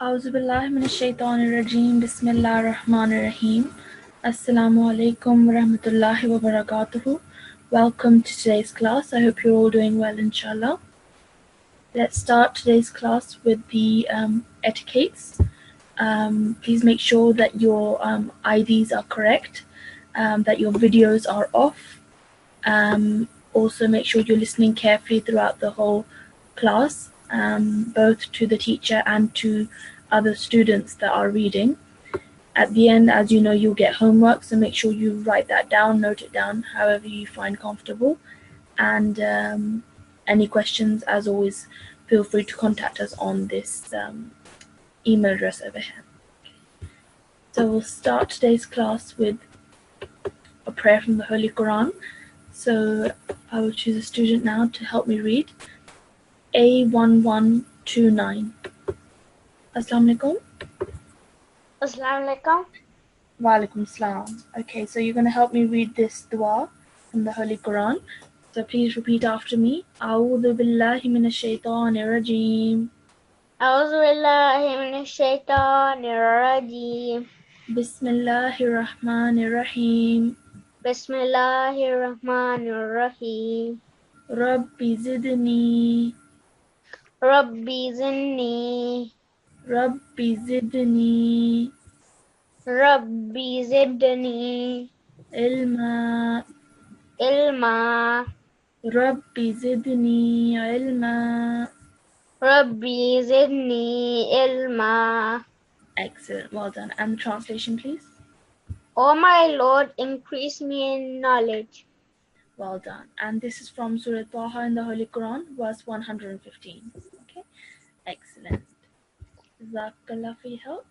Auzubillahi minash shaitanir rajeem. Bismillahir Rahmanir Rahim. Assalamu alaikum wa rahmatullahi wa barakatuhu. Welcome to today's class. I hope you're all doing well, inshallah. Let's start today's class with the etiquettes. Please make sure that your IDs are correct, that your videos are off. Also, make sure you're listening carefully throughout the whole class, both to the teacher and to other students that are reading. At the end, as you know, you'll get homework, so make sure you write that down, note it down, however you find comfortable. And any questions, as always, feel free to contact us on this email address over here. So we'll start today's class with a prayer from the Holy Quran. So I will choose a student now to help me read. A1129. Assalamu alaikum. Assalamu alaikum. Wa alaikum salam. Okay, so you're going to help me read this dua from the Holy Quran. So please repeat after me. A'udhu billahi minash shaitanir rajeem. A'udhu billahi minash shaitanir rajeem. Bismillahir rahmanir rahim. Bismillahir rahmanir rahim. Rabbi zidni. Rabbi zidni. Rabbi zidni. Rabbi zidni. Ilma. Ilma. Rabbi zidni ilma. Rabbi zidni ilma. Excellent, well done. And the translation, please. O my Lord, increase me in knowledge. Well done. And this is from Surah Taha in the Holy Quran, verse 115. Okay, excellent. Jazakallah for your help.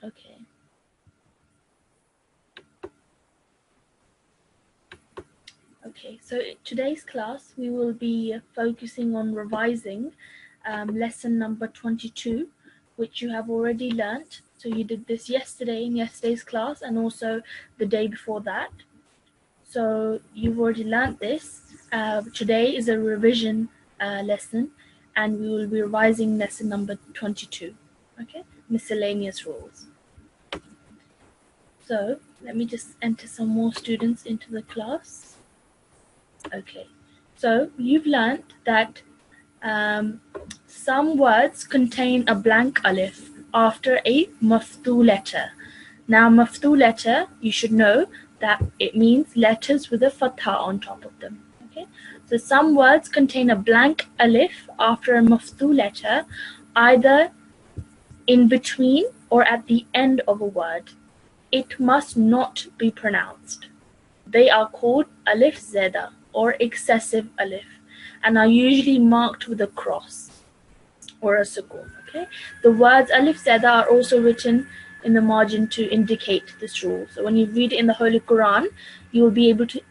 Okay. Okay, so today's class we will be focusing on revising lesson number 22, which you have already learnt. So you did this yesterday in yesterday's class and also the day before that. So you've already learnt this. Today is a revision lesson and we will be revising lesson number 22. Okay, miscellaneous rules. So let me just enter some more students into the class. Okay, so you've learnt that some words contain a blank alif after a maftu letter. Now, maftu letter, you should know that it means letters with a fatha on top of them. Okay, so some words contain a blank alif after a maftu letter, either in between or at the end of a word. It must not be pronounced. They are called alif zeda or excessive alif and are usually marked with a cross or a sukun. Okay, the words alif zeda are also written in the margin to indicate this rule. So when you read it in the Holy Quran, you will be able to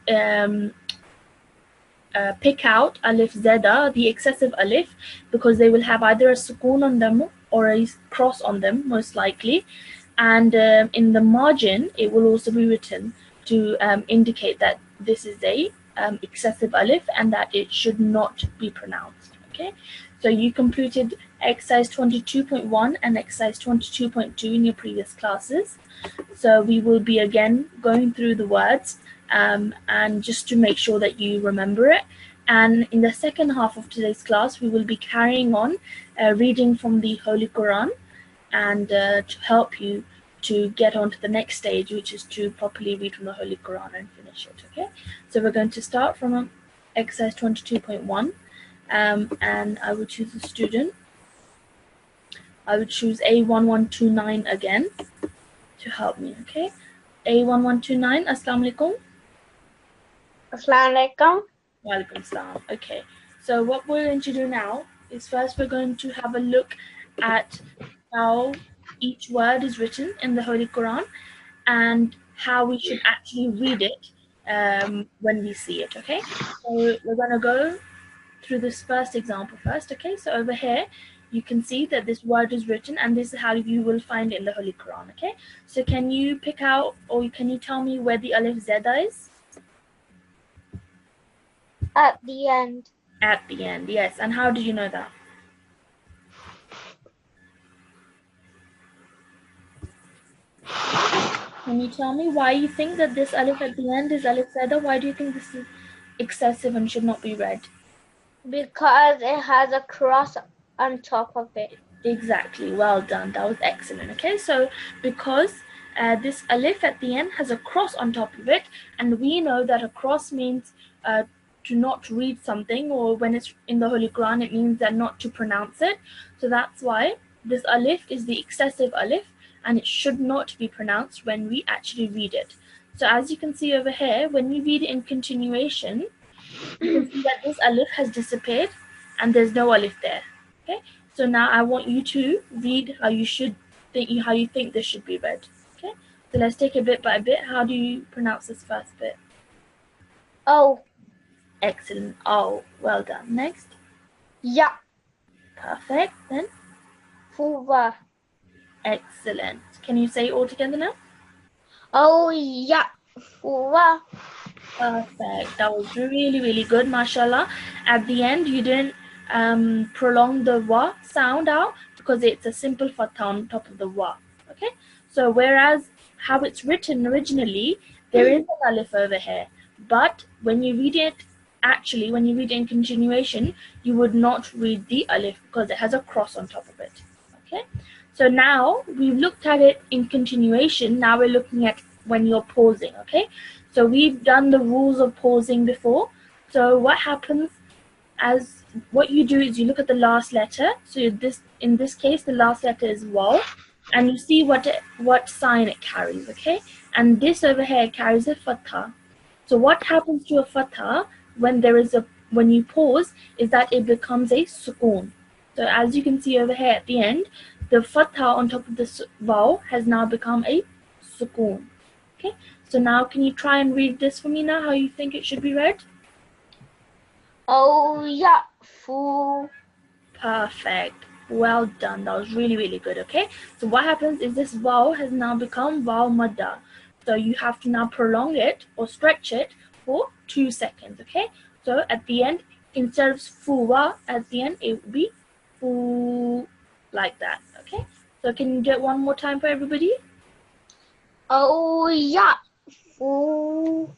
pick out alif zeda, the excessive alif, because they will have either a sukun on them or a cross on them, most likely. And in the margin, it will also be written to indicate that this is a excessive alif and that it should not be pronounced. Okay, so you completed exercise 22.1 and exercise 22.2 in your previous classes. So we will be again going through the words and just to make sure that you remember it. And in the second half of today's class, we will be carrying on reading from the Holy Quran and to help you to get on to the next stage, which is to properly read from the Holy Quran and finish it. Okay, so we're going to start from exercise 22.1 and I will choose a student. I will choose A1129 again to help me. Okay, A1129. Assalamu alaikum. Assalamu alaikum. Wa alaikum salam. Okay, so what we're going to do now is first we're going to have a look at how each word is written in the Holy Quran and how we should actually read it when we see it. Okay, so we're going to go through this first example first. Okay, so over here you can see that this word is written and this is how you will find it in the Holy Quran. Okay, so can you pick out or can you tell me where the alif zeda is? At the end. At the end, yes. And how did you know that? Can you tell me why you think that this alif at the end is alif zada? Why do you think this is excessive and should not be read? Because it has a cross on top of it. Exactly, well done. That was excellent. Okay, so because this alif at the end has a cross on top of it, and we know that a cross means to not read something, or when it's in the Holy Quran, it means that not to pronounce it. So that's why this alif is the excessive alif, and it should not be pronounced when we actually read it. So as you can see over here, when we read it in continuation, you can see that this alif has disappeared and there's no alif there. Okay, so now I want you to read how you think this should be read. Okay, so let's take it bit by bit. How do you pronounce this first bit? Oh, Excellent. Oh, well done. Next. yeah, Perfect. Then fuwa. excellent. Can you say it all together now? Oh, yeah, fuwa. Perfect. That was really, really good, mashallah. At the end, you didn't prolong the wa sound out because it's a simple fatha on top of the wa. Okay? So, whereas how it's written originally, there is an alif over here. But when you read it, actually, when you read it in continuation, you would not read the alif because it has a cross on top of it. Okay? So now we've looked at it in continuation. Now we're looking at when you're pausing. Okay? So we've done the rules of pausing before. So what happens as what you do is you look at the last letter. So in this case the last letter is waw, and you see what sign it carries. Okay, and this over here carries a fatha. So what happens to a fatha when you pause is that it becomes a sukoon. So as you can see over here at the end, the fatha on top of the waw has now become a sukoon. Okay, so now can you try and read this for me now, how you think it should be read? Oh, yeah, fu. Perfect. Well done. That was really, really good. Okay, so what happens is this vowel has now become vowel madda. So you have to now prolong it or stretch it for 2 seconds. Okay, so at the end, instead of fuwa at the end, it would be fu, like that. Okay, so can you do it one more time for everybody? Oh, yeah, fu.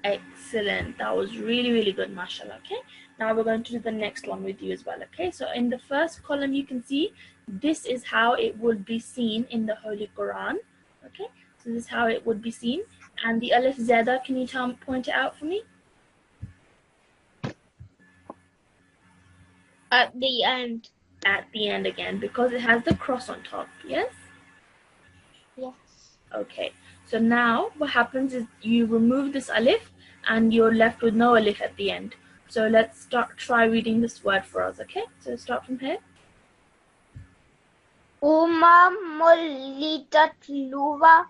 Excellent. That was really, really good, mashallah. Okay, now we're going to do the next one with you as well. Okay, so in the first column, you can see this is how it would be seen in the Holy Quran. Okay, so this is how it would be seen. And the alif zada, can you point it out for me? At the end. At the end again, because it has the cross on top. Yes? Yes. Okay, so now what happens is you remove this alif and you're left with no alif at the end. So let's try reading this word for us. Okay, so start from here. Umamullitatluwa.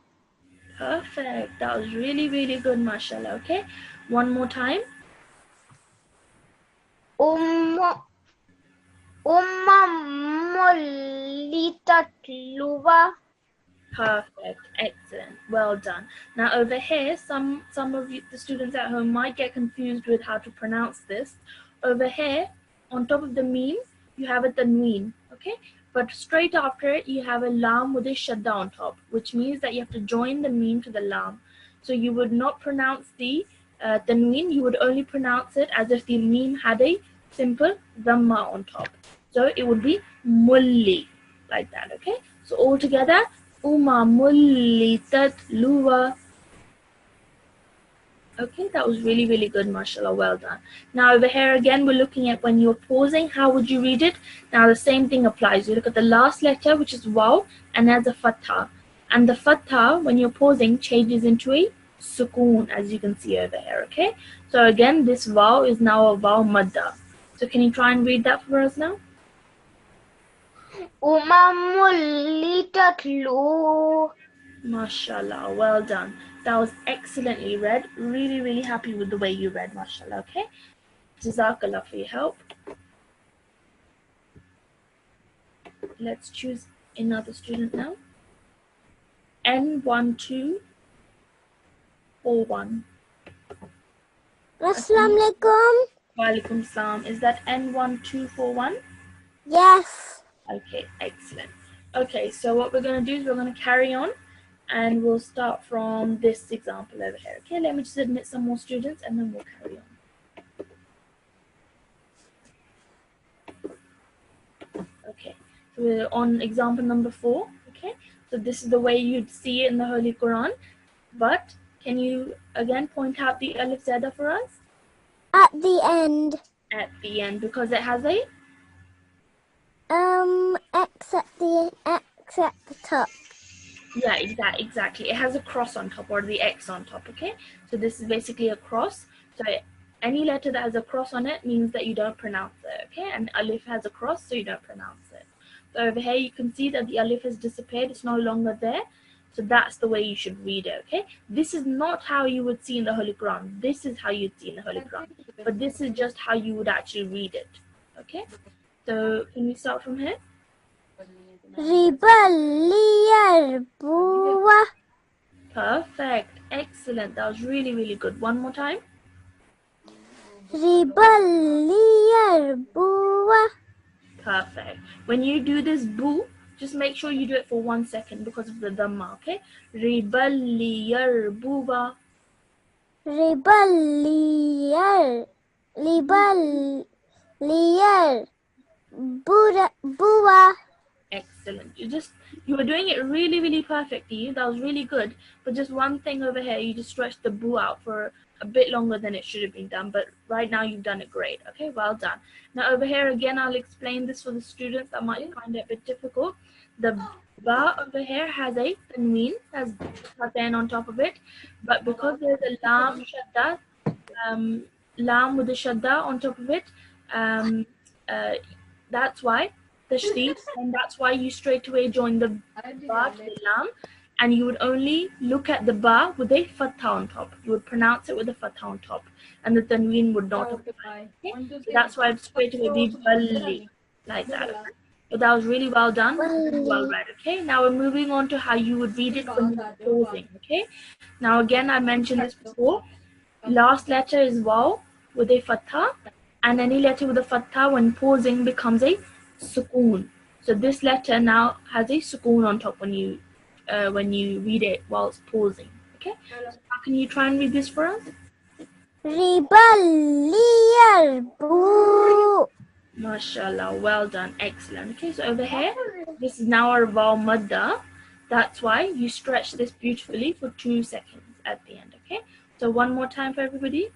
Perfect. That was really, really good, mashallah. Okay, one more time. Umamullitatluwa. Perfect. Excellent. Well done. Now over here, some of the students at home might get confused with how to pronounce this. Over here, on top of the meme, you have a tanween. Okay, but straight after it, you have a lam with a shadda on top, which means that you have to join the meme to the lam. So you would not pronounce the tanween. You would only pronounce it as if the meme had a simple dhamma on top. So it would be mulli, like that. Okay, so all together. Umamullitatluwa. Okay, that was really, really good, mashallah. Well done. Now over here again, we're looking at when you're pausing, how would you read it? Now the same thing applies. You look at the last letter, which is waw, and there's a fatha. And the fatha, when you're pausing, changes into a sukoon, as you can see over here. Okay, so again, this waw is now a waw madda. So can you try and read that for us now? Umamullitatlu. Mashallah, well done. That was excellently read. Really, really happy with the way you read, mashallah. Okay, Jazakallah for your help. Let's choose another student now. N1241. Assalamualaikum. Walaikum salam. Is that N1241? Yes. Okay, excellent. Okay, so what we're going to do is we're going to carry on And we'll start from this example over here. Okay, let me just admit some more students and then we'll carry on. Okay, so we're on example number 4. Okay, so this is the way you'd see it in the Holy Quran. But can you again point out the alif zada for us? At the end. At the end, because it has a X at the top. yeah, exactly. It has a cross on top or the X on top. Okay, so this is basically a cross. So any letter that has a cross on it means that you don't pronounce it. Okay, and alif has a cross, so you don't pronounce it. So over here you can see that the alif has disappeared. It's no longer there. So that's the way you should read it. Okay, this is not how you would see in the Holy Quran. This is how you'd see in the Holy Quran, but this is just how you would actually read it. Okay, so can we start from here? Ribaliyarbuwa. Perfect. Excellent. That was really good. One more time. Ribaliyarbuwa. Perfect. When you do this boo, just make sure you do it for 1 second because of the dhamma, okay? Ribaliyarbuwa. Buwa. Excellent. You were doing it really perfectly. That was really good. But just one thing over here, you just stretched the boo out for a bit longer than it should have been done. But right now you've done it great. Okay, well done. Now over here again, I'll explain this for the students that might find it a bit difficult. The ba over here has a tanween, has an on top of it. But because there's a lam shadda, lam with a shadda on top of it, that's why tashdid, and that's why you straight away join the ba to the lam, and you would only look at the ba with a fatha on top. You would pronounce it with a fatha on top, and the tanween would not apply. Okay? So that's why it's straight away be balli, like that. Okay? But that was really well done, really well read. Okay, now we're moving on to how you would read it when you're pausing. Okay, now again I mentioned this before. Last letter is waw with a fatha, and any letter with a fatha when pausing becomes a sukoon. So this letter now has a sukoon on top when you read it whilst pausing. Okay, so how can you try and read this for us? Ribaliyarbu. Mashallah, well done, excellent. Okay, so over here, this is now our waw madda. That's why you stretch this beautifully for 2 seconds at the end. Okay, so one more time for everybody.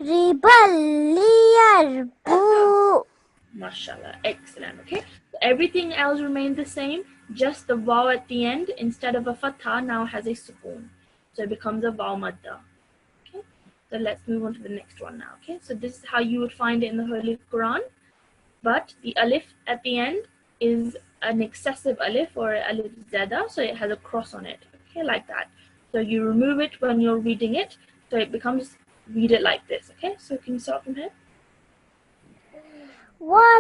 Ribaliyarbu. Mashallah, excellent. Okay, so everything else remained the same, just the waw at the end instead of a fatha now has a sukoon, so it becomes a waw madda. Okay, so let's move on to the next one now. Okay, so this is how you would find it in the Holy Quran, but the alif at the end is an excessive alif or alif zada, so it has a cross on it. Okay, like that. So you remove it when you're reading it, so it becomes, read it like this. Okay, so can you start from here? Walakin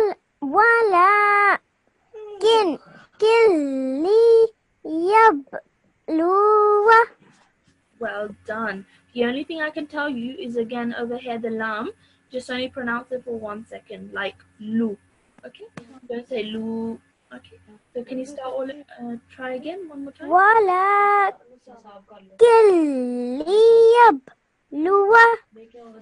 Well done. The only thing I can tell you is again over here the lam, just only pronounce it for 1 second, like lu. Okay, don't say lu. Okay, so can you start all try again one more time?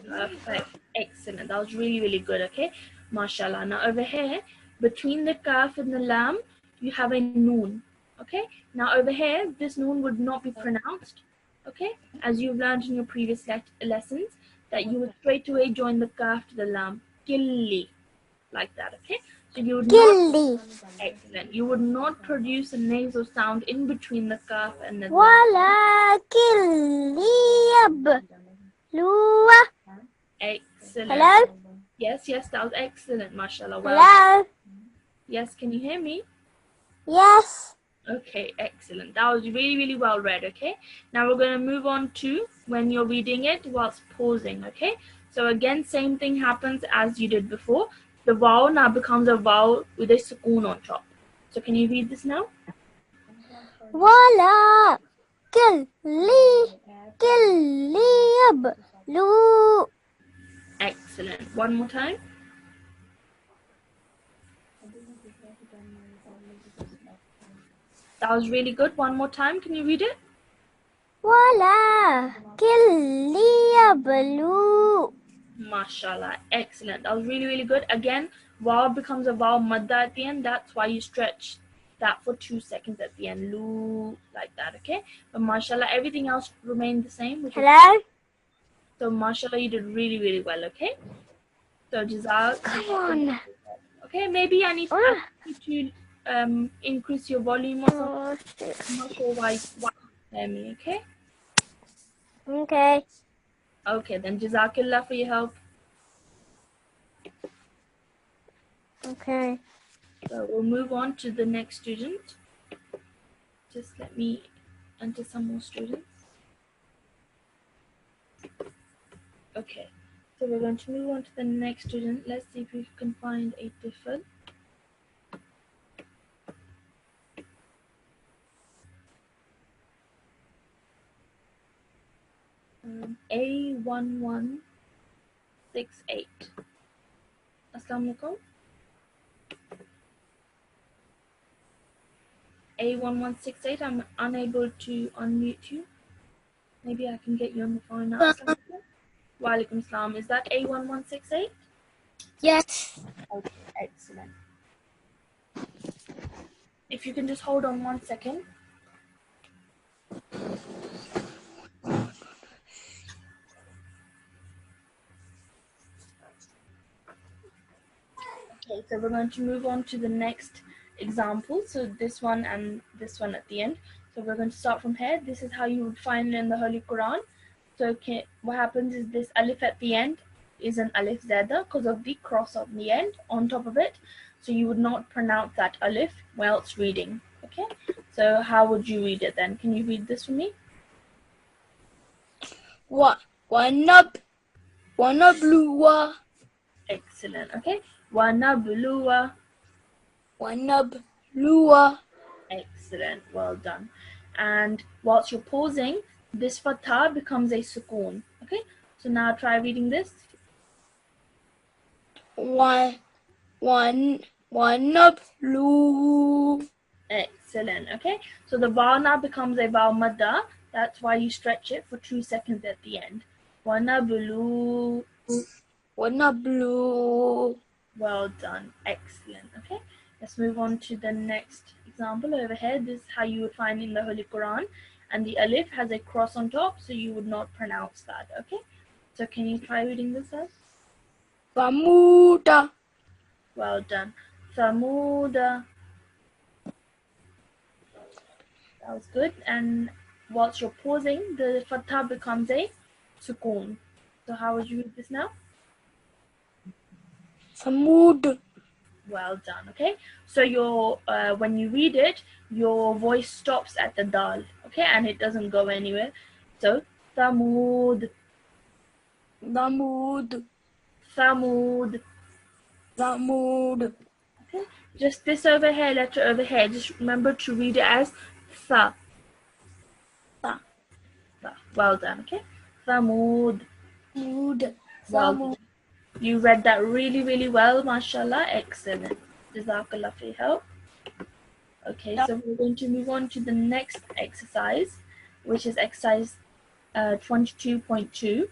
Perfect, excellent. That was really good. Okay, mashallah. Now over here between the kaf and the lam you have a noon. Okay, now over here this noon would not be pronounced. Okay, as you've learned in your previous lessons, that you would straight away join the kaf to the lam, killi, like that. Okay, so you would not, excellent, you would not produce a nasal sound in between the kaf and the lam. Excellent. Hello? Yes, that was excellent, mashallah. Well, Hello? yes, can you hear me? Yes. Okay, excellent. That was really well read. Okay, now we're going to move on to when you're reading it whilst pausing. Okay, so again same thing happens as you did before. The vowel now becomes a vowel with a sukoon on top. So can you read this now? Wala kiliyablu. Excellent. One more time. That was really good. One more time. Can you read it? Wala killiya blue. Mashallah. Excellent. That was really, really good. Again, wow becomes a vowel madda at the end. That's why you stretch that for 2 seconds at the end. Lu, like that, okay? But mashallah, everything else remained the same. Which Hello? so mashallah, you did really, really well, okay? So jazak. Come on. Okay, maybe I need to increase your volume or something. Oh, shit. I'm not sure why you hear me, okay? Okay. Okay, then Jazakillah for your help. Okay. So we'll move on to the next student. Just let me enter some more students. Okay, so we're going to move on to the next student. Let's see if we can find a different. A1168. Assalamu alaikum. A1168, I'm unable to unmute you. Maybe I can get you on the phone now. Wa alaikum salam. Is that A1168? Yes. Okay, excellent. If you can just hold on 1 second. Okay, so we're going to move on to the next example. So this one and this one at the end. So we're going to start from here. This is how you would find in the Holy Quran. So what happens is this alif at the end is an alif zada because of the cross on the end on top of it. So you would not pronounce that alif whilst reading. Okay, so how would you read it then? Can you read this for me? Wanabluwa. Excellent. Okay, wanabluwa. Wanabluwa. Excellent, well done. And whilst you're pausing, this fatha becomes a sukoon. Okay, so now try reading this. Wanablu. Excellent. Okay, so the vowel now becomes a vowel madda. That's why you stretch it for 2 seconds at the end. Wanablu. Wanablu. Well done. Excellent. Okay, let's move on to the next example over here. This is how you would find in the Holy Quran. And the alif has a cross on top, so you would not pronounce that. Okay, so can you try reading this out? Famuda. Well done. Samuda. That was good. And whilst you're pausing, the fatha becomes a sukoon. So how would you read this now? Samud. Well done. Okay, so your when you read it, your voice stops at the dal. Okay, and it doesn't go anywhere. So Thamud. Damud. Thamud. Damud. Okay, just this over here, letter over here. Just remember to read it as tha. Tha. Tha. Well done. Okay, Thamud. Mud. Well done. You read that really, really well, mashallah. Excellent. Jazakallah for your help. Okay, so we're going to move on to the next exercise, which is exercise 22.2.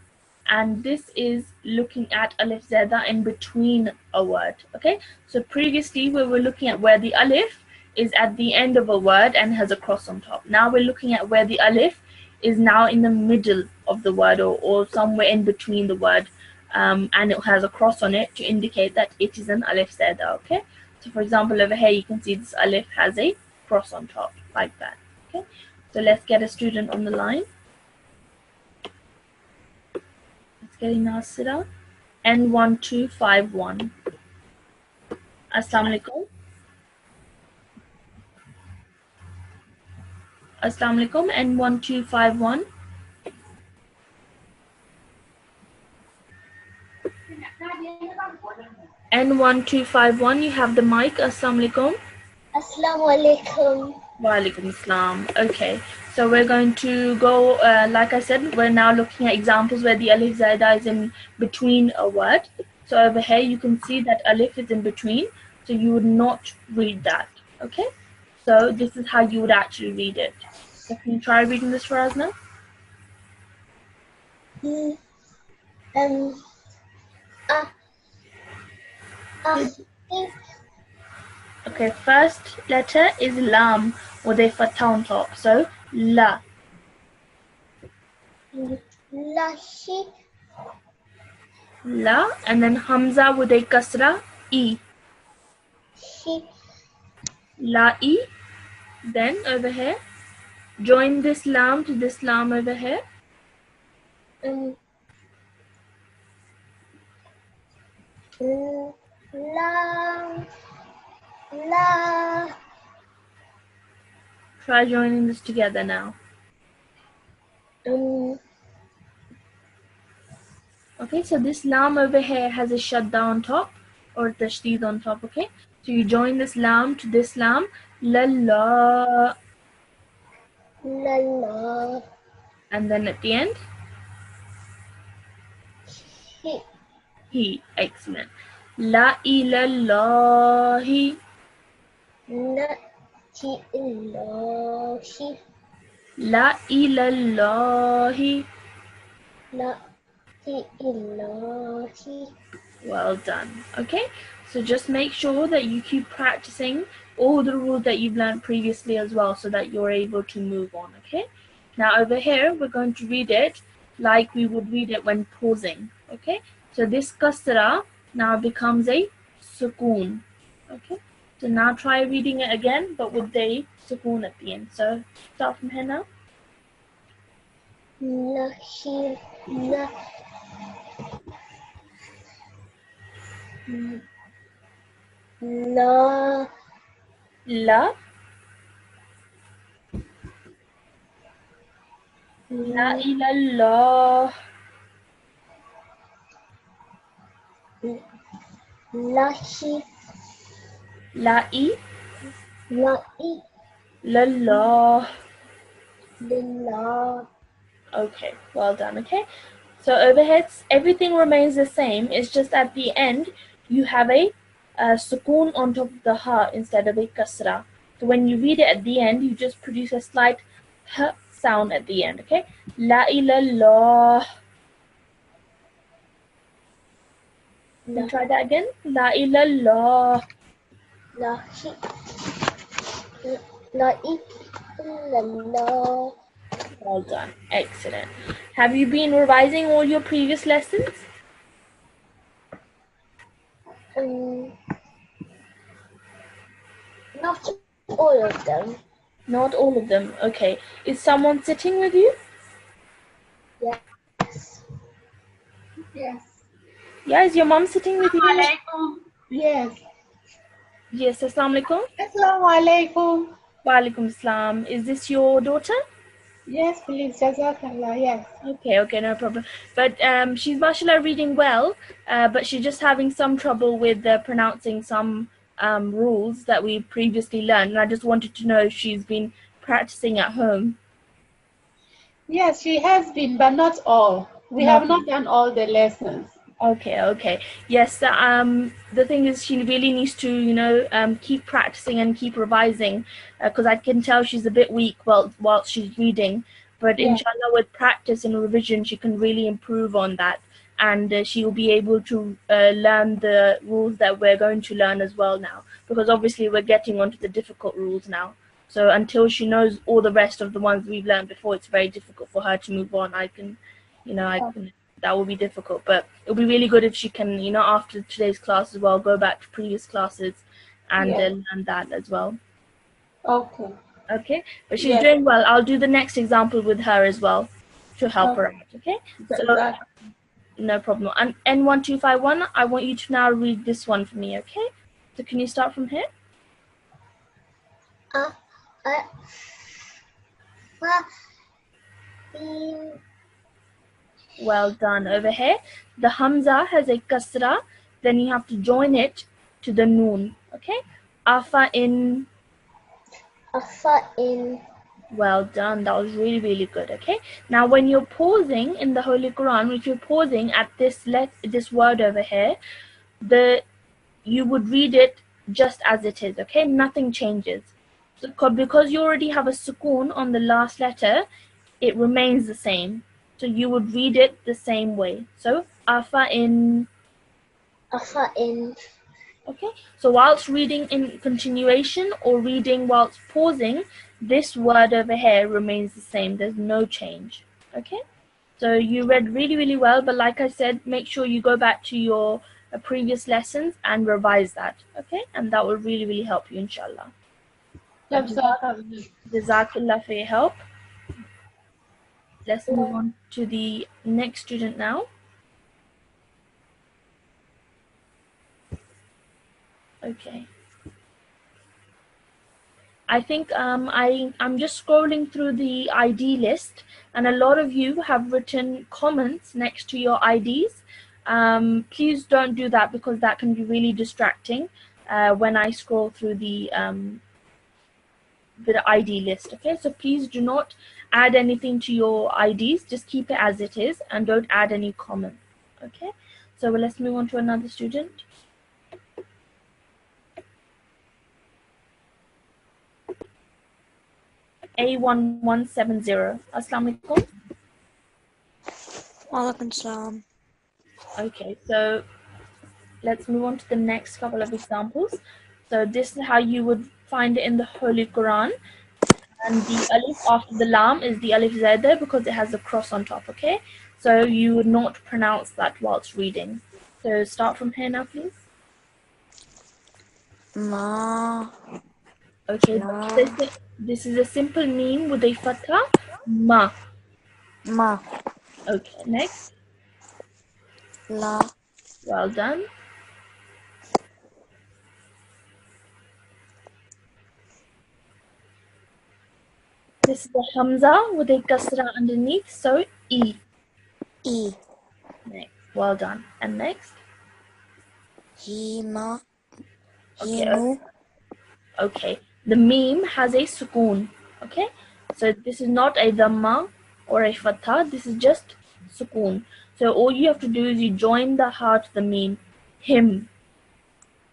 And this is looking at alif zada in between a word. Okay, so previously we were looking at where the alif is at the end of a word and has a cross on top. Now we're looking at where the alif is now in the middle of the word or somewhere in between the word. And it has a cross on it to indicate that it is an alif zada. Okay, so for example over here you can see this alif has a cross on top like that. Okay, so let's get a student on the line. Let's get Nasirat. N1251. Assalamu alaikum. Assalamu alaikum. N1251. N1251, you have the mic. Assalamu alaikum. Assalamu alaikum. Wa alaikum assalam. Okay, so we're going to go, like I said, we're now looking at examples where the alif zada is in between a word. So over here you can see that alif is in between, so you would not read that. Okay, So this is how you would actually read it. So can you try reading this for us now? Okay, first letter is lam with a fatha on top. So la. La, and then hamza with a kasra, e. La e. Then over here, join this lam to this lam over here. Try joining this together now. Okay, so this lam over here has a shadda on top or tashdid on top, okay? So you join this lam to this lam, la la. And then at the end, he. Excellent. La ilallahi. La ilallahi. Well done. Okay, so just make sure that you keep practicing all the rules that you've learned previously as well, so that you're able to move on. Okay, now over here we're going to read it like we would read it when pausing. Okay, so this kasra now becomes a sukoon. Okay, so now try reading it again, but with the sukoon at the end. So start from here now. La. La ilallah. La i. Lallah. Okay, well done. Okay, so overhead everything remains the same. It's just at the end you have a sukoon on top of the ha instead of a kasra. So when you read it at the end, you just produce a slight h sound at the end. Okay, la ilallah. Try that again. La ilallah. Well done. Excellent. Have you been revising all your previous lessons? Not all of them. Not all of them. Okay. Is someone sitting with you? Yes. Yeah, is your mom sitting with you? Alaikum. Yes. Yes, assalamu alaikum. Assalamu alaikum. Wa alaikum assalam. Is this your daughter? Yes, please. Jazakallah. Yes. Okay, no problem. But she's mashallah reading well, but she's just having some trouble with pronouncing some rules that we previously learned. And I just wanted to know if she's been practicing at home. Yes, she has been, but not all. We have not done all the lessons. Okay. Yes, the thing is she really needs to, keep practicing and keep revising, because I can tell she's a bit weak while she's reading. But inshallah, with practice and revision, she can really improve on that. And she will be able to learn the rules that we're going to learn as well now. Because obviously we're getting onto the difficult rules now. So until she knows all the rest of the ones we've learned before, it's very difficult for her to move on. That will be difficult, but it'll be really good if she can, after today's class as well, go back to previous classes and learn that as well. Okay. But she's doing well. I'll do the next example with her as well to help her out. Okay, so no problem. And N1251, I want you to now read this one for me. Okay, so can you start from here? Well done. Over here, the hamza has a kasra, then you have to join it to the noon. Okay, afa in. Well done. That was really, really good. Okay, now when you're pausing in the Holy Quran, if you're pausing at this word over here, you would read it just as it is. Okay, nothing changes. So, because you already have a sukoon on the last letter, it remains the same. So you would read it the same way. So afa in. Afa in. Okay. So whilst reading in continuation or reading whilst pausing, this word over here remains the same. There's no change. Okay. So you read really, really well, but like I said, make sure you go back to your previous lessons and revise that. Okay. And that will really, really help you, inshallah. Jazakallah for your help. Let's move on to the next student now. Okay. I think I'm just scrolling through the ID list, and a lot of you have written comments next to your IDs. Please don't do that because that can be really distracting when I scroll through the ID list. Okay, so please do not add anything to your IDs. Just keep it as it is and don't add any comments. Okay, so let's move on to another student. A1170. Assalamu alaikum. Walaikum salam. Okay, so let's move on to the next couple of examples. So this is how you would find it in the Holy Quran. And the alif after the lam is the alif zaidah because it has a cross on top, okay? So you would not pronounce that whilst reading. So start from here now, please. Ma. Okay, La. this is a simple meme with a fatha, ma. Ma. Okay, next. La. Well done. This is a hamza with a kasra underneath, so e. E. Next. Well done. And next. Hima. Okay. Himu. Okay. The meme has a sukoon. Okay. So this is not a dhamma or a fatha. This is just sukoon. So all you have to do is you join the ha to the meme. Him.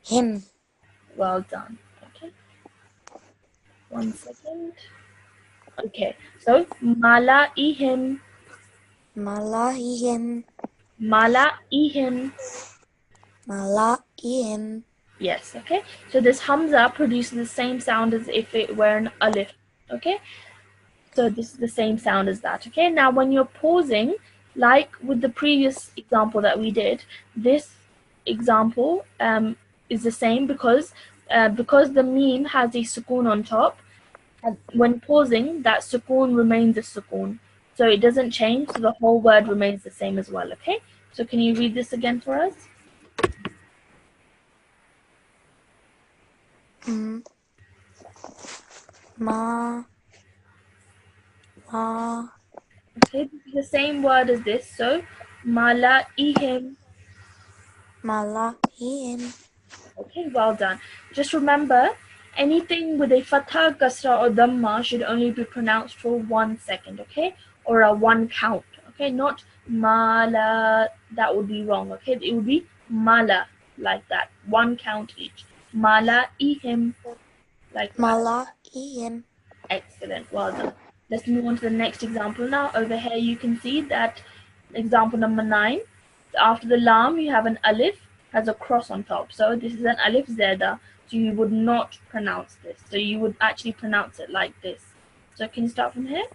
Him. Well done. Okay. 1 second. Okay. So mala ihim. Malahihim. Mala ihim. Malahihim. Yes, okay. So this hamza produces the same sound as if it were an alif, okay? So this is the same sound as that, okay? Now when you're pausing, like with the previous example that we did, this example is the same because the meme has a sukoon on top, and when pausing, that sukoon remains a sukoon. So it doesn't change, so the whole word remains the same as well, okay? So can you read this again for us? Ma. La. Okay, this is the same word as this, so mala ihim. Malahihim. Okay, well done. Just remember, anything with a fatha, kasra, or dhamma should only be pronounced for 1 second, okay? Or a 1 count, okay? Not mala, that would be wrong, okay? It would be mala, like that. 1 count each. Mala ihim, like that. Malahihim. Excellent, well done. Let's move on to the next example now. Over here you can see that example number 9. After the lam you have an alif, has a cross on top. So this is an alif zaidah. So you would not pronounce this. So you would actually pronounce it like this. So can you start from here?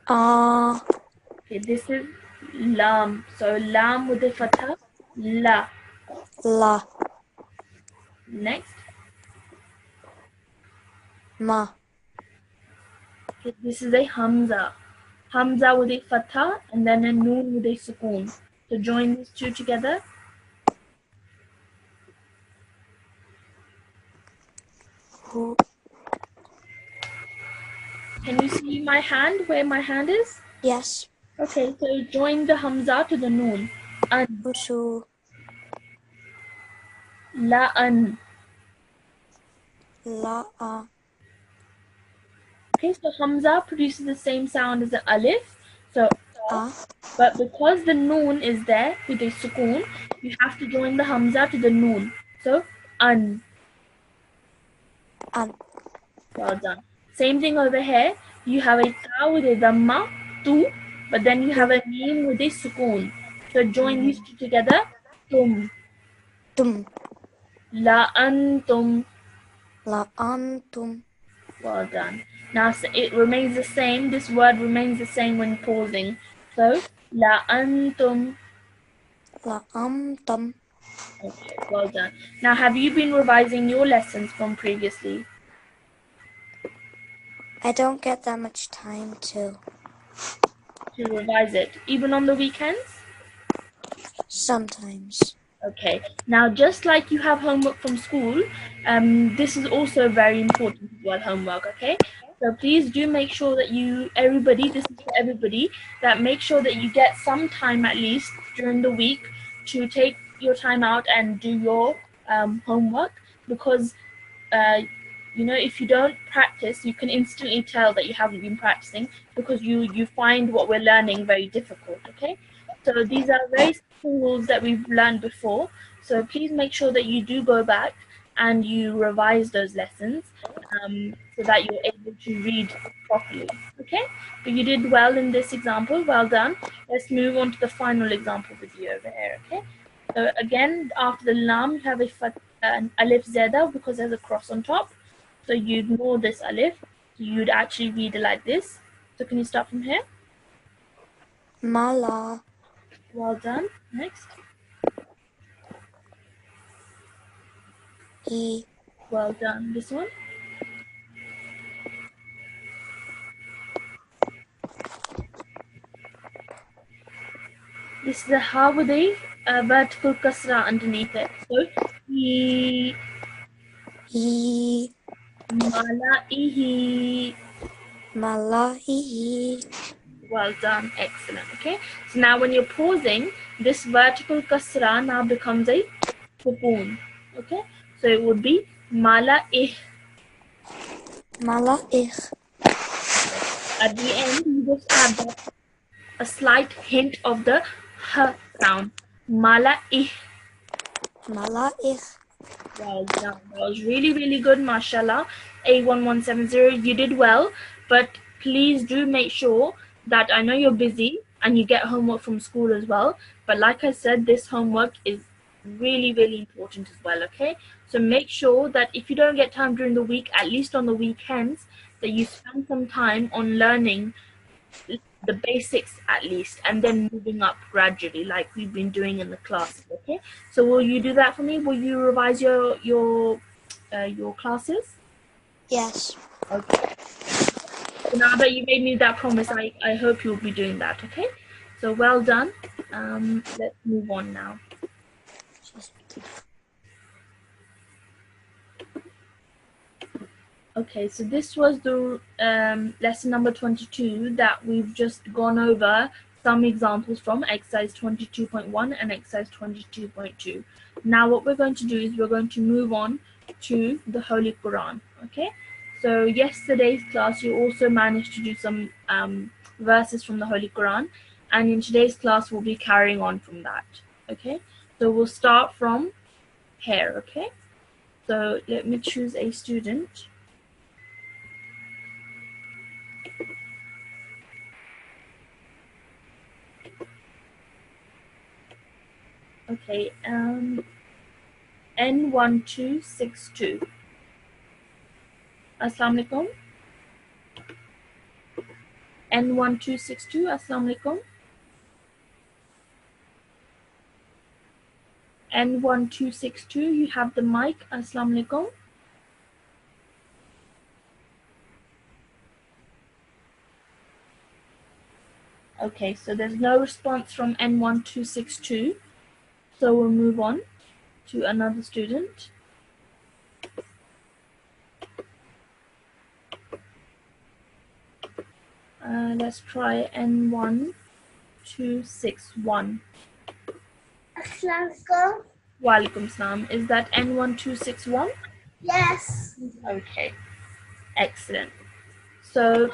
Okay, this is lam. So lam with a fatha, la. La. Next. Ma. Okay, this is a hamza. Hamza with a fatha and then a noon with a sukoon. So join these two together. Hu. Can you see my hand, where my hand is? Yes. Okay, so join the hamza to the noon. An. Hushu. La an. La. Okay, so hamza produces the same sound as the alif. So, A. but because the noon is there with a sukoon, you have to join the hamza to the noon. So, An. An. Well done. Same thing over here. You have a ta with a dhamma, tu, but then you have a mim with a sukoon. So join these two together. Tum. Tum. La antum. La antum. Well done. Now it remains the same. This word remains the same when pausing. So la antum. La amtum. Okay, well done. Now have you been revising your lessons from previously? I don't get that much time to. Revise it, even on the weekends? Sometimes. Okay. Now, just like you have homework from school, this is also very important as well, homework, okay? So please do make sure that everybody, this is for everybody, that make sure that you get some time at least during the week to take your time out and do your homework, because uh, if you don't practice, you can instantly tell that you haven't been practicing, because you find what we're learning very difficult. Okay, so these are very simple rules that we've learned before, so please make sure that you do go back and you revise those lessons, so that you're able to read properly. Okay, but you did well in this example. Well done. Let's move on to the final example with you over here. Okay, so again, after the lam, you have an alif zeda, because there's a cross on top. So you ignore this alif. So you'd actually read it like this. So can you start from here? Mala. Well done. Next. E. Well done. This one. This is a ha with a vertical kasra underneath it. So e, E. malaihi. Malahi. Well done. Excellent. Okay. So now when you're pausing, this vertical kasra now becomes a sukoon. Okay. So it would be malaih. Malaich. At the end, you just add a slight hint of the h sound. Malaih. Malaich. Well done. That was really, really good, mashallah. A1170, you did well, but please do make sure that, I know you're busy and you get homework from school as well, but like I said, this homework is really, really important as well, okay? So make sure that if you don't get time during the week, at least on the weekends, that you spend some time on learning the basics at least, and then moving up gradually like we've been doing in the classes. Okay, so will you do that for me? Will you revise your classes? Yes. Okay, so now that you made me that promise, I hope you'll be doing that. Okay, so well done. Let's move on now. Okay, so this was the lesson number 22 that we've just gone over some examples from exercise 22.1 and exercise 22.2. Now what we're going to do is we're going to move on to the Holy Quran. Okay, so yesterday's class you also managed to do some verses from the Holy Quran, and in today's class we'll be carrying on from that. Okay, so we'll start from here. Okay, so let me choose a student. Okay, N1262. Assalamu alaikum. N1262, Assalamu alaikum. N1262, you have the mic. Assalamu alaikum. Okay, so there's no response from N1262. So we'll move on to another student. Let's try N1261. Assalamualaikum. Walaikum salam. Is that N1261? Yes. Okay, excellent. So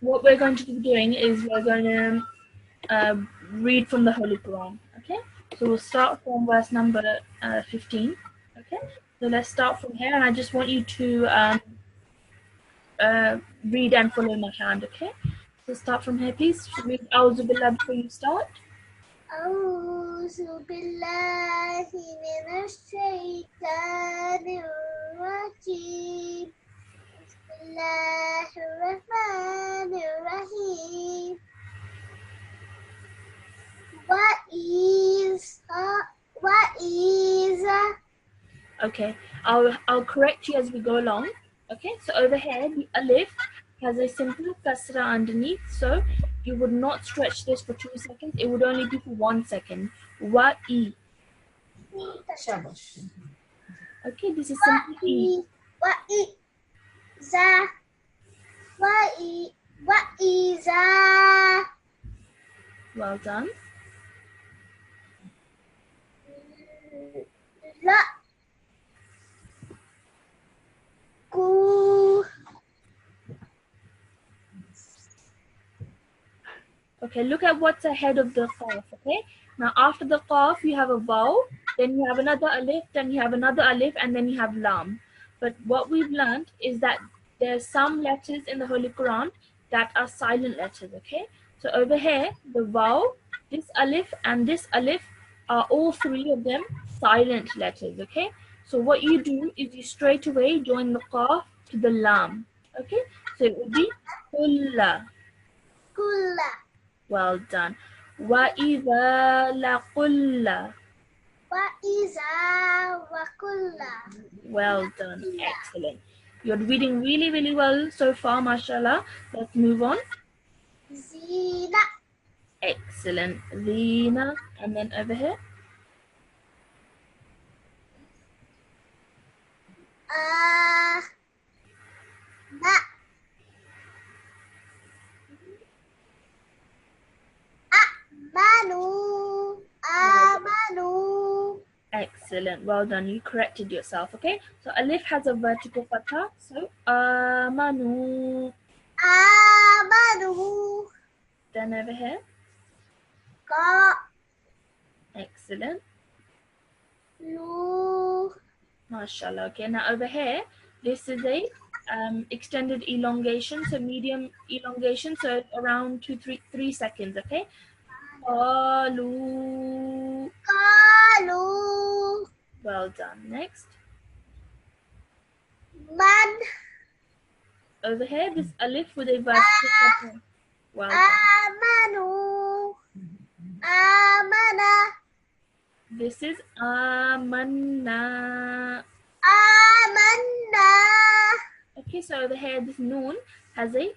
what we're going to be doing is we're going to read from the Holy Quran. Okay, so we'll start from verse number 15. Okay, So let's start from here, and I just want you to read and follow my hand, okay? So start from here, please. Read A'udhu Billah before you start. أعوذ بالله من الشيطان الرجيم بسم الله الرحمن الرحيم What is Okay, I'll correct you as we go along. Okay, so over here the alif has a simple kasra underneath, so you would not stretch this for 2 seconds. It would only be for 1 second. Wa'i. Shabash. Okay, this is simple E. What is Well done. La Ku Okay, look at what's ahead of the qaf, okay? Now after the qaf, you have a vowel, then you have another alif, then you have another alif, and then you have lam. But what we've learned is that there's some letters in the Holy Quran that are silent letters, okay? So over here, the vowel, this alif, and this alif are all three of them silent letters, okay? So what you do is you straight away join the qaf to the lam, okay? So it would be kulla. Kula Well done. وَإِذَا لَقُلَّ. What is Wakula Well done. Excellent. You're reading really, really well so far, mashallah. Let's move on. Zina Excellent. Zina. And then over here. Ma Manu Amanu Excellent. Well done. You corrected yourself, okay? So alif has a vertical fatha. So amanu. Amanu Then over here. Ka Excellent. Lu Mashallah. Okay, now over here, this is a extended elongation, so medium elongation, so around 3 seconds. Okay. Qalu. Kalu Well done. Next, Man over here, this alif with a vertical pattern. Well done. Amanu Amana This is amanna. Amanna Okay, so over here, this noon has a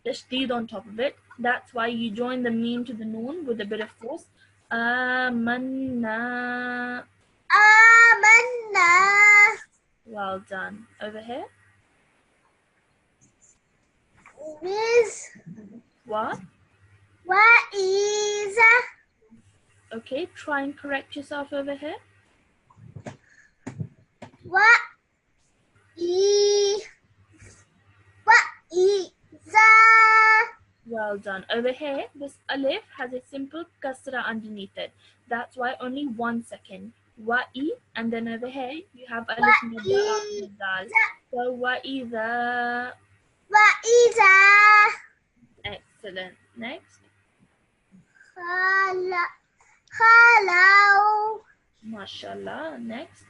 tashdid on top of it. That's why you join the meme to the noon with a bit of force. Amanna. Amanna Well done. Over here. Is What? What is Okay, try and correct yourself over here. What is Well done. Over here, this alif has a simple kasra underneath it. That's why only 1 second. Wa'i, and then over here you have alif madda after the dal. So wa'iza. What is Excellent. Next. Hello Mashallah. Next.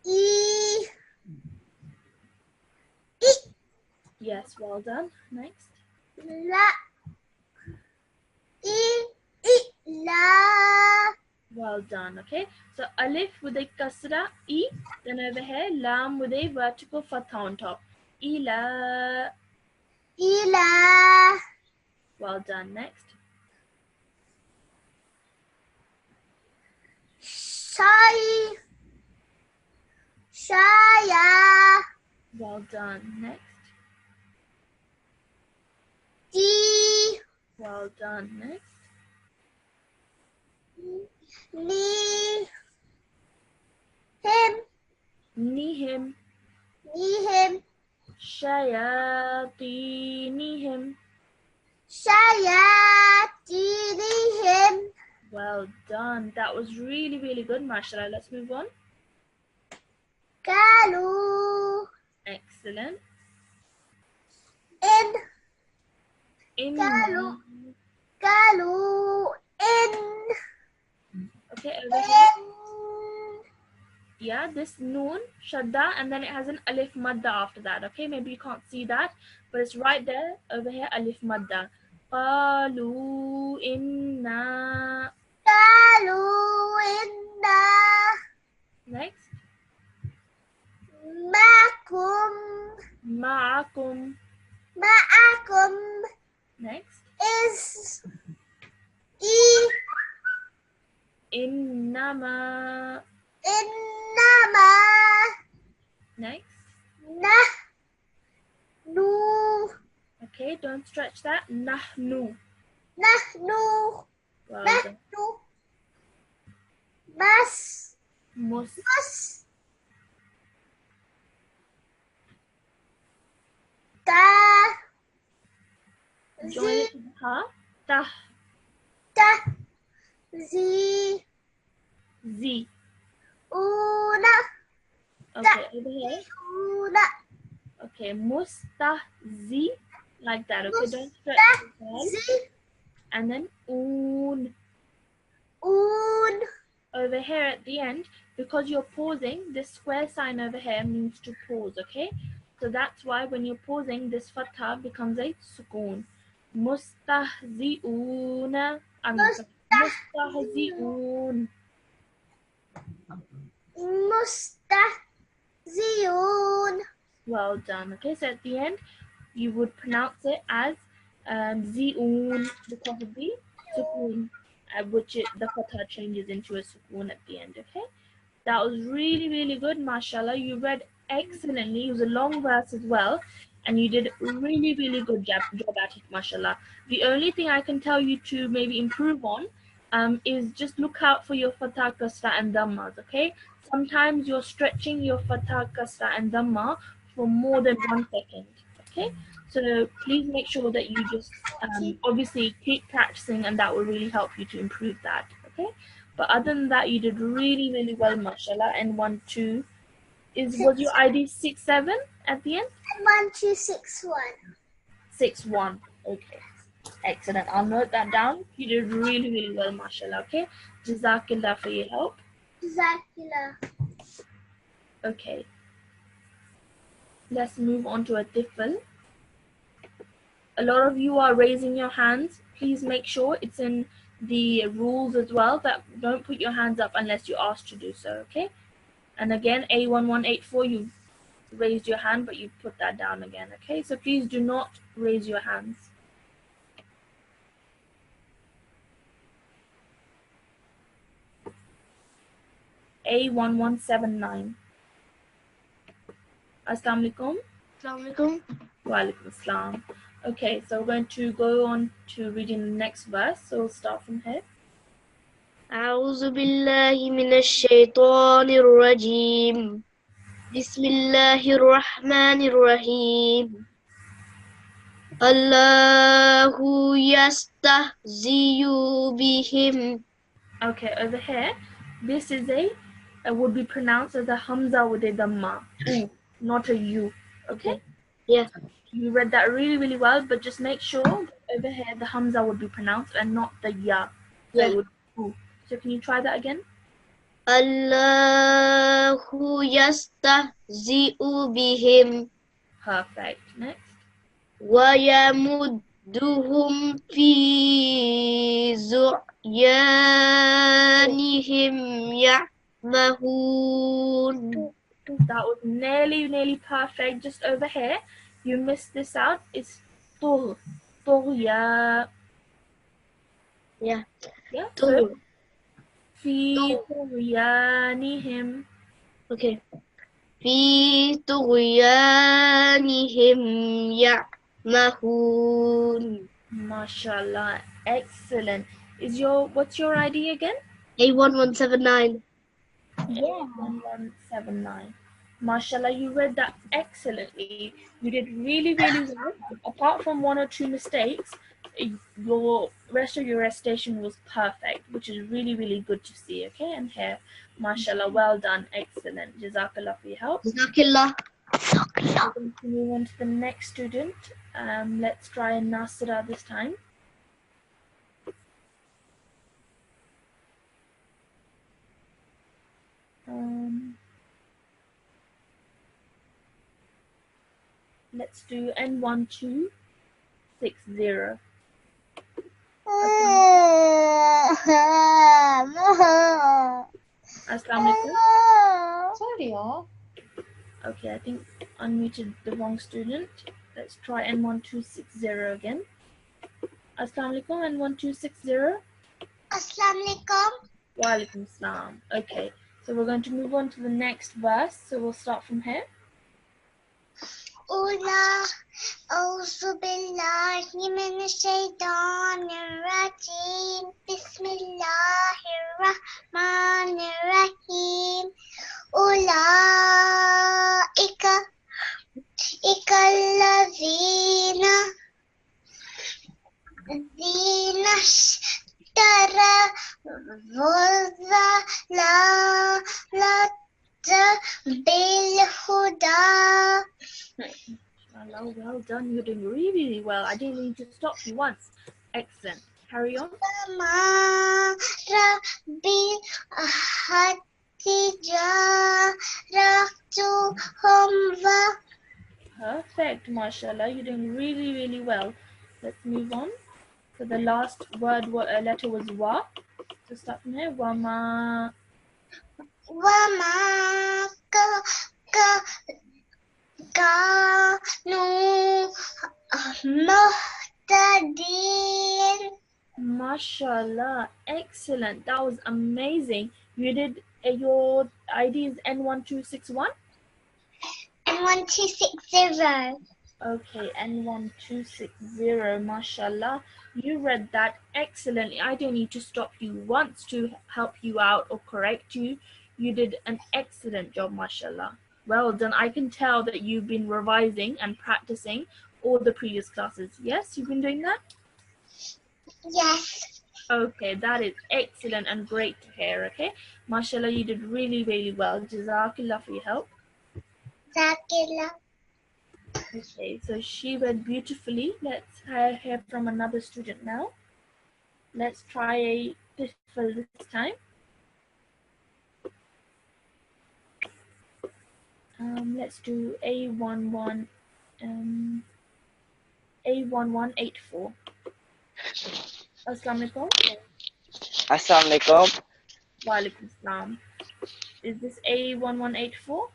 E Yes, well done. Next. La La Well done. Okay. So alif with a kasra, e. Then over here, lam with a vertical fatha on top. Ila. Ila Well done. Next. Shaya Well done. Next. Di Well done. Next. Ni Nihim. him Shayatinihim. Shayatinihim Well Well done. That was really, really good, mashallah. Let's move on. قالوا Excellent. إن Inna. قالوا إن Okay, over here. إن Yeah, this noon, shadda, and then it has an alif madda after that. Okay, maybe you can't see that, but it's right there over here, alif madda. Qalu inna. قالوا إنا Next. معكم Ma'akum. Next. is إي Innama. إنما Next. نحن Okay, don't stretch that. Nahnu. نحن Well done. نحن مس Mus. مس تا Join it to the ha. Tah. تا زي Z. أونا Okay, over here. أونا Okay, mustahzi. Like that. Okay, don't stretch the head. زي And then un. أون Over here at the end, because you're pausing, this square sign over here means to pause, okay? So that's why when you're pausing, this fatha becomes a sukoon. Mustahzi'una. Mustahzi'un. مستهزئون Well done. Okay, so at the end, you would pronounce it as zi'un because of the sukoon, which the fatha changes into a sukoon at the end, okay? That was really, really good, mashallah. You read excellently. It was a long verse as well. And you did really, really good job at it, mashallah. The only thing I can tell you to maybe improve on is just look out for your fatha, kasra, and dhammas, okay? Sometimes you're stretching your fatha, kasra, and dhamma for more than 1 second, okay? So please make sure that you just obviously keep practicing, and that will really help you to improve that, okay? But other than that, you did really, really well, mashallah. And 1, 2 was your ID 6, 7 at the end? 1261 6, 1. Okay, excellent. I'll note that down. You did really, really well, mashallah. Okay, Jazakillah for your help. Jazakillah. Okay, let's move on to a tifl. A lot of you are raising your hands. Please make sure it's in the rules as well that don't put your hands up unless you're asked to do so, okay? And again, A1184, you raised your hand, but you put that down again, okay? So please do not raise your hands. A1179. Assalamu alaikum. Assalamu alaikum. Wa alaikum assalam. Okay, so we're going to go on to reading the next verse. So we'll start from here. أعوذ بالله من الشيطان الرجيم. بسم الله الرحمن الرحيم. الله يستهزئ بهم. Okay, over here, this is would be pronounced as a hamza with a dhamma. Ooh, not a u. Okay? Yeah. You read that really, really well, but just make sure that over here the hamza would be pronounced and not the ya. So it would be ooh. So can you try that again? الله يستهزئ بهم Perfect. Next. ويمدهم في طغيانهم يعمهون. That was nearly perfect. Just over here, you missed this out. It's طغيا. Yeah. Yeah. So, في طغيانهم. Okay. في طغيانهم يعمهون. Mashallah. Excellent. What's your ID again? A1179. Yeah. 1179. Mashallah, you read that excellently. You did really, really well. Apart from 1 or 2 mistakes, your rest of your recitation was perfect, which is really, really good to see. Okay, and here, mashallah, well done, excellent. Jazakallah for your help. Zakillah. We're going to move on to the next student. Let's try Nasirat this time. Let's do N1260. Assalamu alaikum. Sorry, oh. Okay, I think unmuted the wrong student. Let's try N1260 again. Assalamu alaikum, N1260. Assalamu alaikum. Wa alaikum salam. Okay, so we're going to move on to the next verse. So we'll start from here. Ula, auzu billahi minash shaitanir rajim. Bismillahir rahmanir rahim. Ulaika ikallazina tara bil huda. Well done, you're doing really, really well. I didn't need to stop you once. Excellent. Carry on. Bil hatijaratuhum wa. Perfect, mashallah. You're doing really, really well. Let's move on. So the last letter was wa. So start from here. Wama. Wama kanu muhtadin. Mashallah. Excellent. That was amazing. You did your ID is N1261? N1260. Okay, N1260, mashallah. You read that excellently. I don't need to stop you once to help you out or correct you. You did an excellent job, mashallah. Well done. I can tell that you've been revising and practicing all the previous classes. Yes, you've been doing that? Yes. Okay, that is excellent and great to hear, okay? Mashallah, you did really, really well. Jazakallah for your help. Zakillah. Okay, so she read beautifully. Let's hear from another student now. Let's try a difficult this time. Let's do A11, A1184. Assalamu alaikum. Assalamu alaikum. Wa alaikum salam. Is this A1184?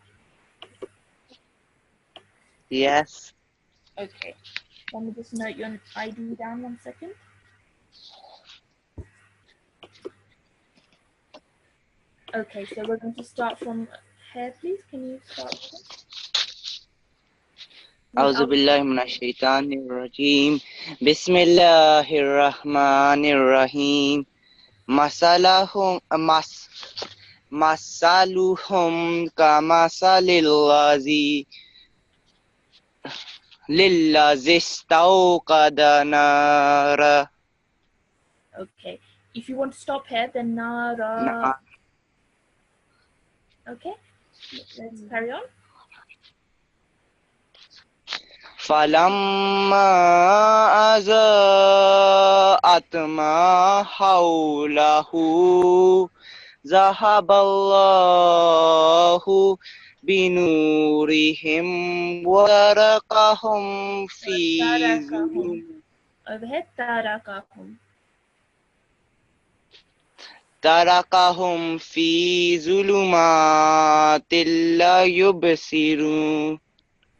Yes. Okay. Let me just note your ID down 1 second. Okay, so we're going to start from here, please. Can you start? A'udhu billahi minash shaitanir rajim. Bismillahir rahmanir rahim. Masaluhum kamasalil lillazi istawqada nara. Okay. If you want to stop here, then nara. Okay. Let's carry on. Falamma aza'at ma hawlahu zahaballahu binurihim wa tarakahum fi zulum. Over here, tarakahum. Tarakahum fi zulumatil la yubsirun.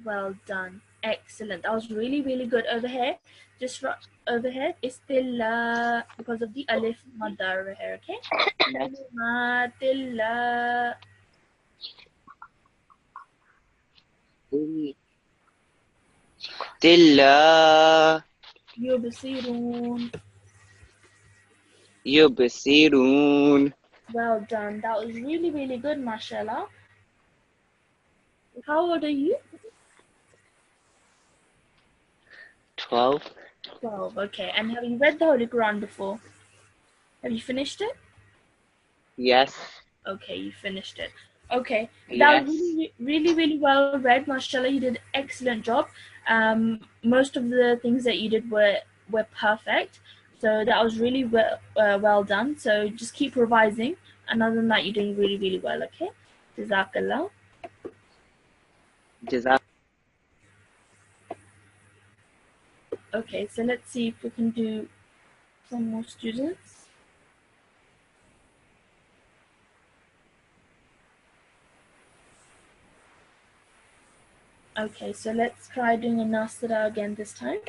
Well done. Excellent. That was really, really good. Over here, just over here, it's still because of the alif madar over here, okay? Tilla. Tilla yubsirun. Well done. That was really, really good, mashallah. How old are you? 12. 12. Okay. And have you read the Holy Quran before? Have you finished it? Yes. Okay, you finished it. Okay, that Yes. was really well read. Mashallah, you did an excellent job. Most of the things that you did were perfect. So that was really well done. So just keep revising. And other than that, you're doing really well. Okay, Jazakallah. Jazak. Okay, so let's see if we can do some more students. Okay, so let's try doing a Nasirat again this time.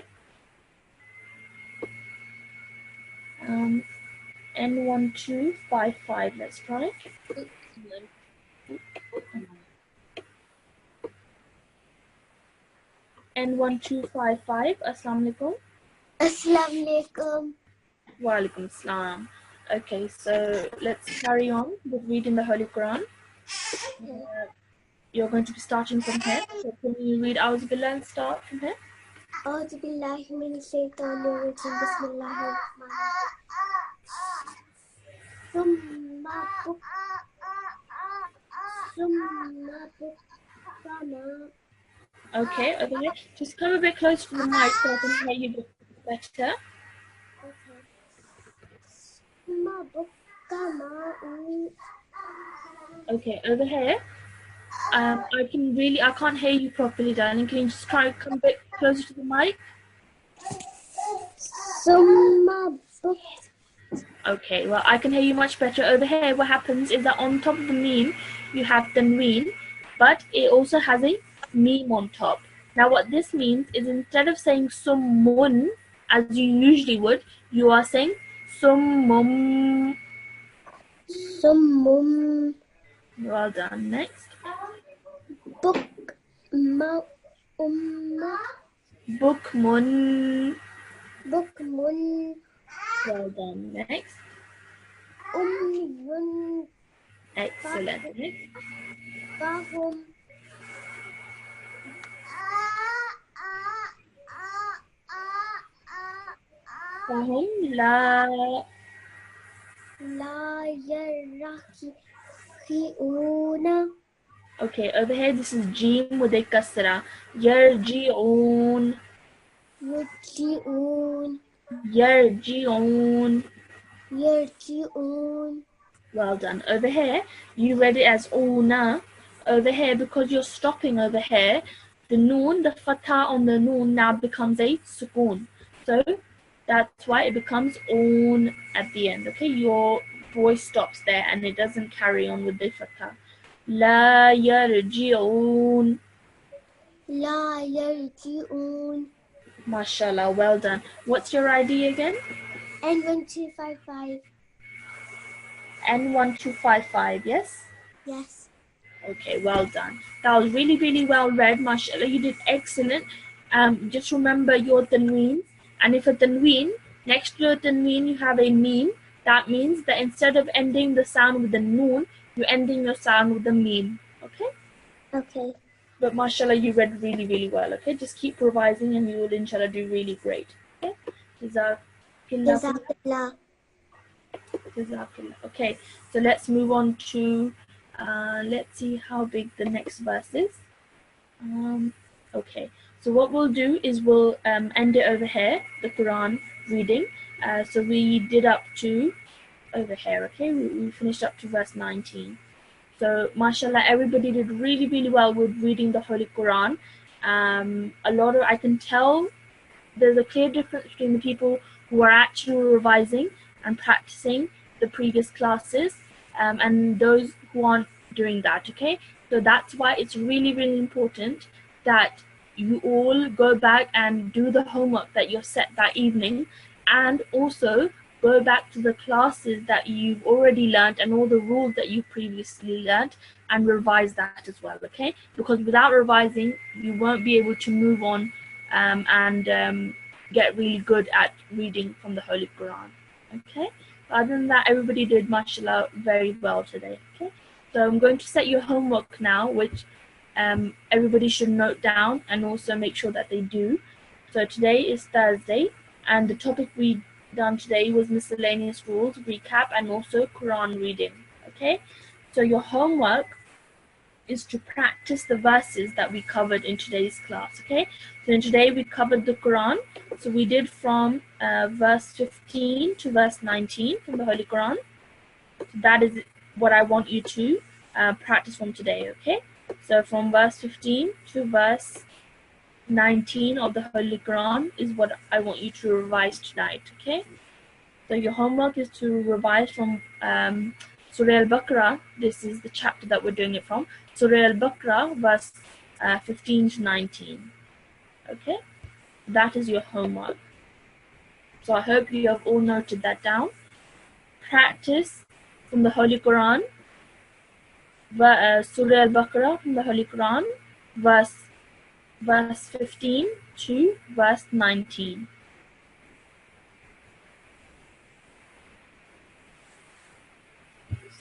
N1255, let's try. N1255, Assalamu alaikum. Assalamu alaikum. Wa alaikum assalam. Okay, so let's carry on with reading the Holy Quran. You're going to be starting from here. So can you read A'udhu Billah and start from here? A'udhu billahi minash shaitanir rajim. Bismillahir rahmanir rahim. Okay, over here. Just come a bit closer to the mic so I can hear you a bit better. Okay, over here. I can't hear you properly, darling. Can you just try to come a bit closer to the mic? Okay, well, I can hear you much better. Over here, what happens is that on top of the meme, you have the meme, but it also has a meme on top. Now, what this means is instead of saying summun, as you usually would, you are saying summum. Summum. Well done. Next. Bookmun. Bookmun. Well done. Next. Excellent. Next. Fahum. Fahum la. La yarji'una. Okay, over here this is Jim with a kasra. Yarji'un. Yarji'un. Yarji'un. Yarji'un. Well done. Over here, you read it as una. Over here, because you're stopping over here, the noon, the fatha on the noon now becomes a sukoon. So that's why it becomes on at the end. Okay, your voice stops there and it doesn't carry on with the fatha. La yarji'un. La yarji'un. Mashallah, well done. What's your ID again? N1255. N1255, yes? Yes. Okay, well done. That was really well read, mashallah. You did excellent. Just remember your tanween. And if a tanween, next to your tanween you have a meme, that means that instead of ending the sound with the noon, you're ending your sound with the meme. Okay? Okay. But mashallah, you read really well. Okay? Just keep revising and you will inshallah do really great. Okay? Jazakallah. Okay, so let's move on to let's see how big the next verse is. Okay, so what we'll do is we'll end it over here, the Quran reading. So we did up to over here. Okay, we finished up to verse 19. So mashallah, everybody did really well with reading the Holy Quran. I can tell there's a clear difference between the people who are actually revising and practicing the previous classes and those who aren't doing that. Okay, so that's why it's really important that you all go back and do the homework that you're set that evening, and also go back to the classes that you've already learned and all the rules that you previously learned and revise that as well. Okay, because without revising you won't be able to move on and get really good at reading from the Holy Quran. Okay, other than that, everybody did mashallah very well today. Okay, so I'm going to set your homework now, which everybody should note down and also make sure that they do. So today is Thursday, And the topic we done today was miscellaneous rules, recap, and also Quran reading. Okay, so your homework is to practice the verses that we covered in today's class. Okay, so in today we covered the Quran. So we did from verse 15 to verse 19 from the Holy Quran. So that is what I want you to practice from today. Okay, so from verse 15 to verse 19 of the Holy Quran is what I want you to revise tonight. Okay, so your homework is to revise from Surah Al-Baqarah. This is the chapter that we're doing it from. Surah Al-Baqarah, verse 15 to 19. Okay, that is your homework. So I hope you have all noted that down. Practice from the Holy Quran, Surah Al-Baqarah from the Holy Quran, verse 15 to verse 19.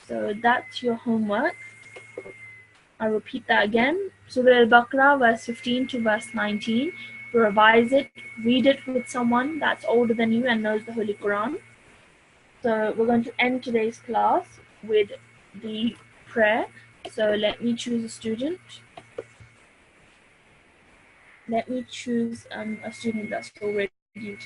So that's your homework. I'll repeat that again. Surah Al-Baqarah, verse 15 to verse 19. Revise it, read it with someone that's older than you and knows the Holy Quran. So we're going to end today's class with the prayer. So let me choose a student. Let me choose a student that's already N1255.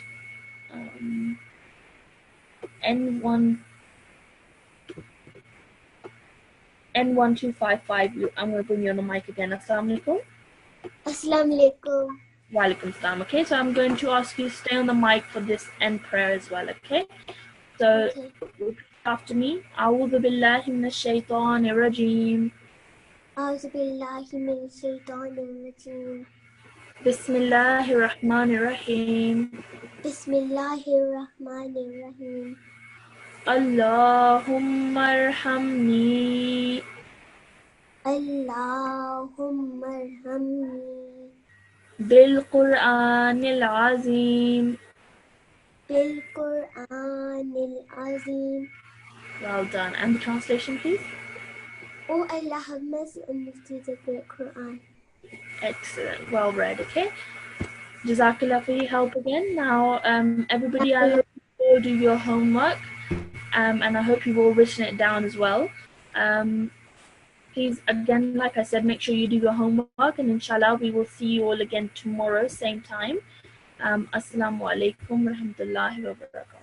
I'm going to bring you on the mic again. Assalamu alaikum. Assalamu alaikum. Wa alaikum salam. Okay, so I'm going to ask you to stay on the mic for this end prayer as well. Okay, so repeat after me. A'udhu billahi minash shaitanir rajim. A'udhu billahi minash shaitanir rajim. Bismillahir rahmanir rahim. Bismillahir rahmanir rahim. Allahumma arhamni. Allahumma arhamni. Bil Quranil Azim. Bil Quranil Azim. Well done. And the translation, please. Oh Allah, have mercy on me through the great Quran. Excellent. Well read. Okay. Jazakallah for your help again. Now, everybody, I hope you all do your homework, and I hope you've all written it down as well. Please, again, like I said, make sure you do your homework, and inshallah, we will see you all again tomorrow, same time. Assalamu alaikum wa rahmatullahi wa barakatuh.